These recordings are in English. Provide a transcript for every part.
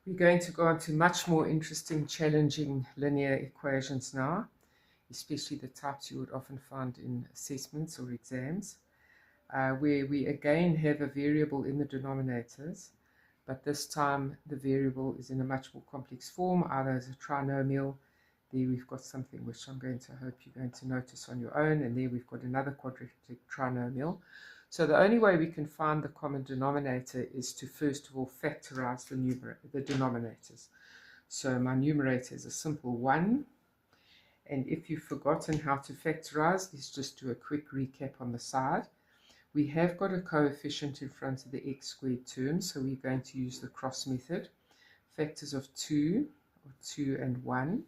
We're going to go on to much more interesting, challenging linear equations now, especially the types you would often find in assessments or exams, where we again have a variable in the denominators, but this time the variable is in a much more complex form, either as a trinomial. There we've got something which I'm going to hope you're going to notice on your own, and there we've got another quadratic trinomial. So the only way we can find the common denominator is to first of all factorize the denominators. So my numerator is a simple 1, and if you've forgotten how to factorize, let's just do a quick recap on the side. We have got a coefficient in front of the x squared term, so we're going to use the cross method. Factors of 2, or 2 and 1.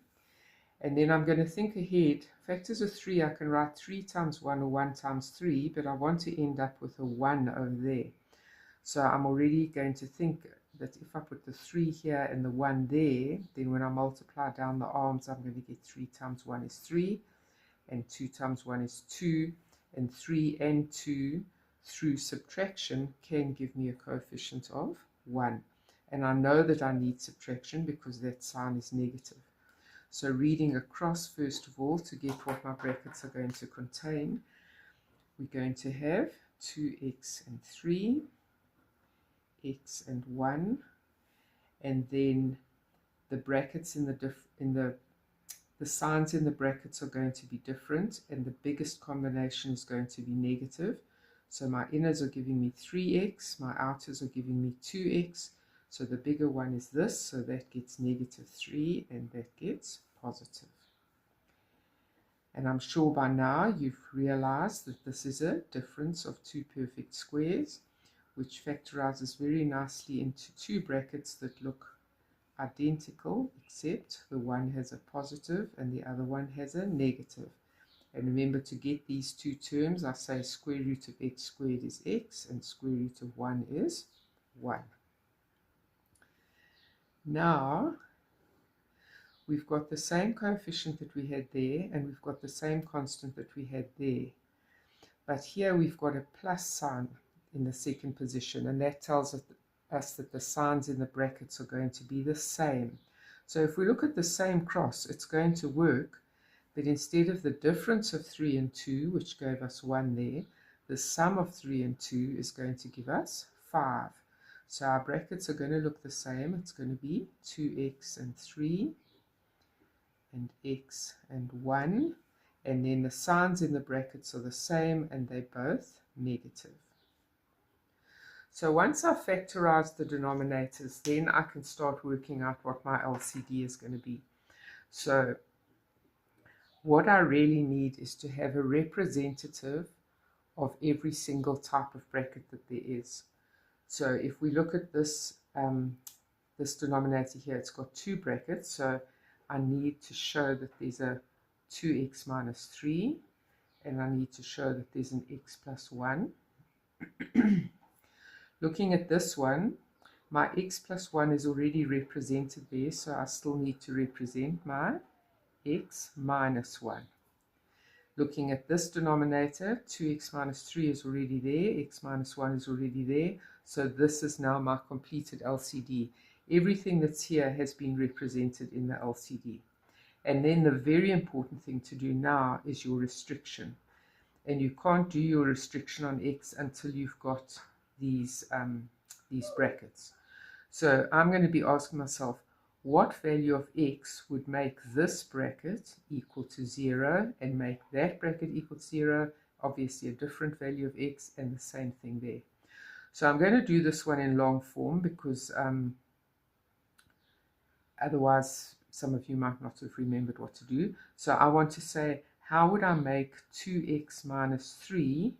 And then I'm going to think ahead. Factors of 3, I can write 3 times 1 or 1 times 3, but I want to end up with a 1 over there. So I'm already going to think that if I put the 3 here and the 1 there, then when I multiply down the arms, I'm going to get 3 times 1 is 3, and 2 times 1 is 2, and 3 and 2 through subtraction can give me a coefficient of 1. And I know that I need subtraction because that sign is negative. So reading across, first of all, to get what my brackets are going to contain, we're going to have 2x and 3, x and 1, and then the brackets in the signs in the brackets are going to be different, and the biggest combination is going to be negative. So my inners are giving me 3x, my outers are giving me 2x. So the bigger one is this, so that gets negative 3 and that gets positive. And I'm sure by now you've realized that this is a difference of two perfect squares, which factorizes very nicely into two brackets that look identical, except the one has a positive and the other one has a negative. And remember, to get these two terms, I say square root of x squared is x and square root of 1 is 1. Now, we've got the same coefficient that we had there, and we've got the same constant that we had there. But here we've got a plus sign in the second position, and that tells us that the signs in the brackets are going to be the same. So if we look at the same cross, it's going to work, but instead of the difference of 3 and 2, which gave us 1 there, the sum of 3 and 2 is going to give us 5. So our brackets are going to look the same. It's going to be 2x and 3 and x and 1. And then the signs in the brackets are the same and they're both negative. So once I've factorized the denominators, then I can start working out what my LCD is going to be. So what I really need is to have a representative of every single type of bracket that there is. So if we look at this, this denominator here, it's got two brackets. So I need to show that there's a 2x minus 3, and I need to show that there's an x plus 1. Looking at this one, my x plus 1 is already represented there, so I still need to represent my x minus 1. Looking at this denominator, 2x minus 3 is already there, x minus 1 is already there, so this is now my completed LCD. Everything that's here has been represented in the LCD. And then the very important thing to do now is your restriction. And you can't do your restriction on x until you've got these brackets. So I'm going to be asking myself, what value of x would make this bracket equal to 0 and make that bracket equal to 0? Obviously a different value of x, and the same thing there. So I'm going to do this one in long form because otherwise some of you might not have remembered what to do. So I want to say, how would I make 2x minus 3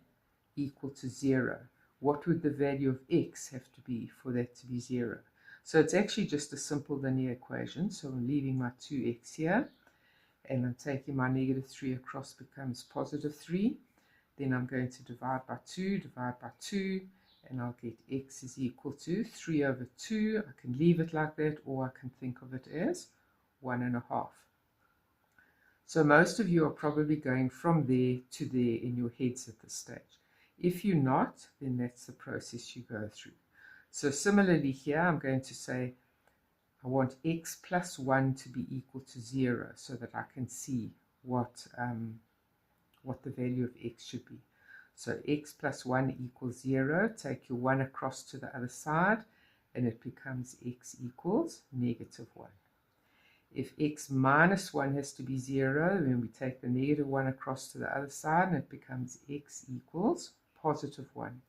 equal to 0? What would the value of x have to be for that to be 0? So it's actually just a simple linear equation. So I'm leaving my 2x here, and I'm taking my negative 3 across, becomes positive 3. Then I'm going to divide by 2, and I'll get x is equal to 3 over 2. I can leave it like that, or I can think of it as 1.5. So most of you are probably going from there to there in your heads at this stage. If you're not, then that's the process you go through. So similarly here, I'm going to say I want x plus 1 to be equal to 0 so that I can see what the value of x should be. So x plus 1 equals 0. Take your 1 across to the other side, and it becomes x equals negative 1. If x minus 1 has to be 0, then we take the negative 1 across to the other side, and it becomes x equals positive 1.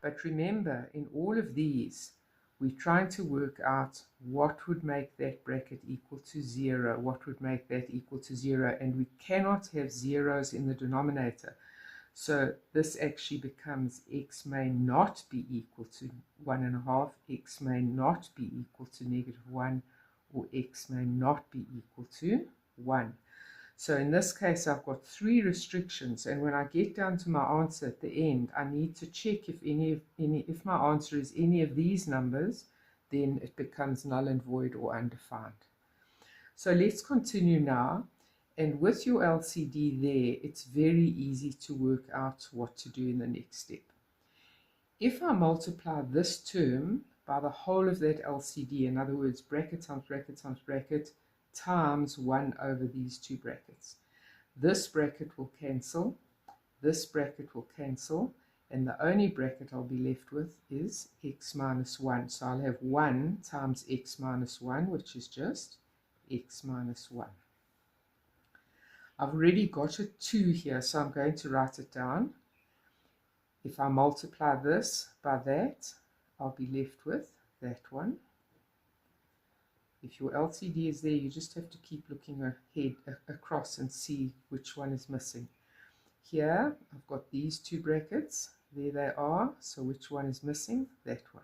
But remember, in all of these, we're trying to work out what would make that bracket equal to 0, what would make that equal to 0, and we cannot have zeros in the denominator. So this actually becomes x may not be equal to 1.5, x may not be equal to negative 1, or x may not be equal to 1. So in this case, I've got 3 restrictions, and when I get down to my answer at the end, I need to check if my answer is any of these numbers, then it becomes null and void or undefined. So let's continue now, and with your LCD there, it's very easy to work out what to do in the next step. If I multiply this term by the whole of that LCD, in other words, bracket times bracket times bracket, times 1 over these 2 brackets. This bracket will cancel, this bracket will cancel, and the only bracket I'll be left with is x minus 1. So I'll have 1 times x minus 1, which is just x minus 1. I've already got a 2 here, so I'm going to write it down. If I multiply this by that, I'll be left with that one. If your LCD is there, you just have to keep looking ahead across and see which one is missing. Here, I've got these 2 brackets. There they are. So which one is missing? That one.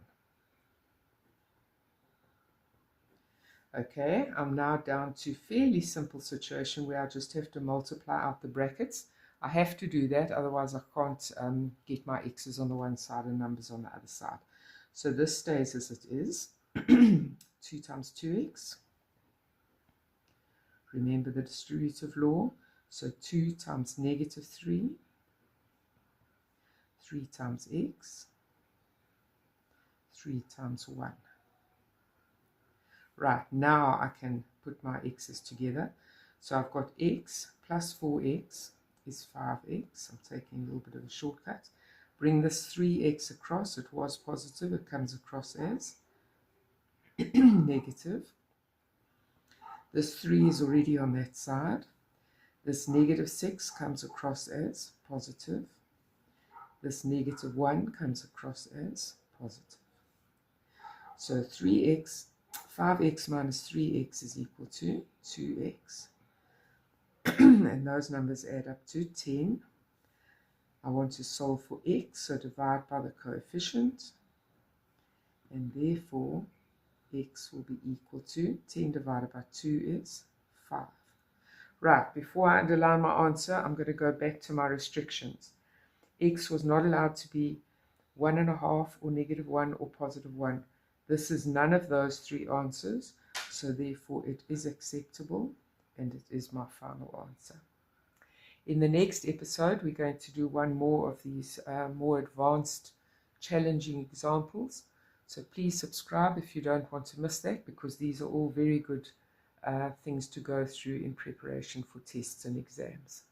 Okay, I'm now down to a fairly simple situation where I just have to multiply out the brackets. I have to do that, otherwise I can't get my x's on the one side and numbers on the other side. So this stays as it is. 2 times 2x. Remember the distributive law. So 2 times negative 3. 3 times x. 3 times 1. Right, now I can put my x's together. So I've got x plus 4x is 5x. I'm taking a little bit of a shortcut. Bring this 3x across. It was positive. It comes across as negative. This 3 is already on that side. This negative 6 comes across as positive. This negative 1 comes across as positive. So 5x minus 3x is equal to 2x. And those numbers add up to 10. I want to solve for x, so divide by the coefficient. And therefore, x will be equal to 10 divided by 2 is 5. Right, before I underline my answer, I'm going to go back to my restrictions. X was not allowed to be 1.5 or negative 1 or positive 1. This is none of those 3 answers, so therefore it is acceptable and it is my final answer. In the next episode, we're going to do one more of these more advanced, challenging examples. So please subscribe if you don't want to miss that, because these are all very good things to go through in preparation for tests and exams.